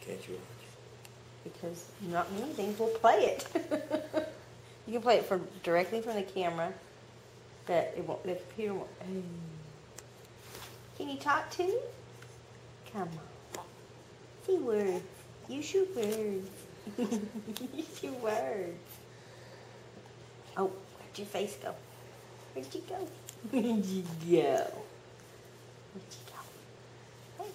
can't you watch? Because not many things will play it. You can play it from directly from the camera, but it won't. The computer won't. Can you talk to me? Come on. Say words. Use your words. Use your words. Oh, where'd your face go? Where'd you go? Where'd you go? Where'd you go? Hey.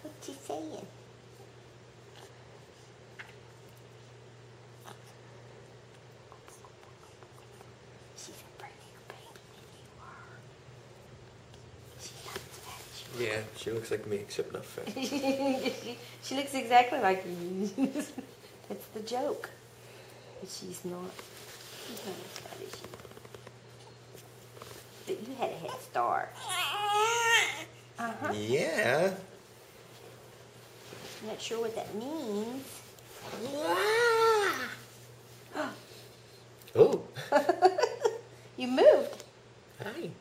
What you saying? She's a prettier baby than you are. She's not as fat as you. Yeah, she looks like me, except not fat. She looks exactly like you. That's the joke. But she's not. She's not as fat as you. But you had a head start. Uh-huh. Yeah. I'm not sure what that means. Oh. You moved. Hi.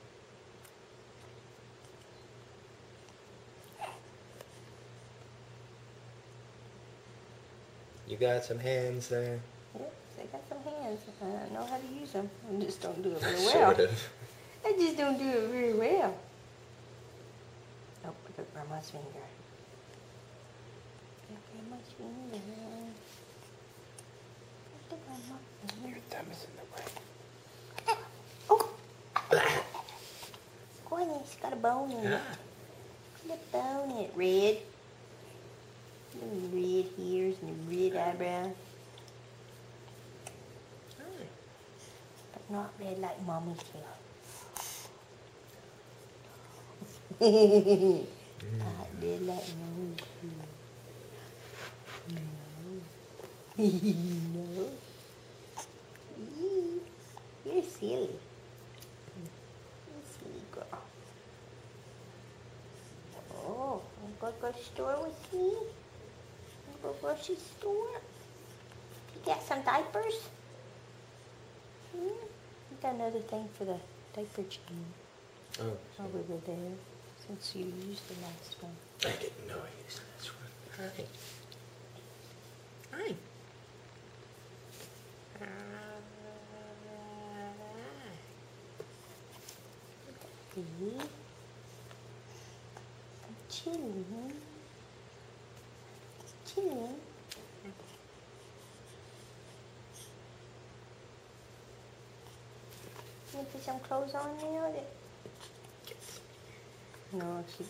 You got some hands there. Yep, they got some hands. I know how to use them. I just don't do it very well. Sort of. I just don't do it very well. Oh, look at Grandma's finger. Look at Grandma's finger. Look at Grandma's finger. Your thumb is in the way. Oh! Goodness, got a bone in it. Got a bone in it. Red. Red ears and red eyebrows. But not red like Mommy's hair. Not red like Mommy's hair. No. No. You're silly. You're silly girl. Oh, you go to the store with me? You go to the grocery store? You got some diapers? You got another thing for the diaper change. Oh. While we were there, since you used the last one. I didn't know I used this one. Hi. Hi. See? I'm chilling. Chilling. You put some clothes on now? No, she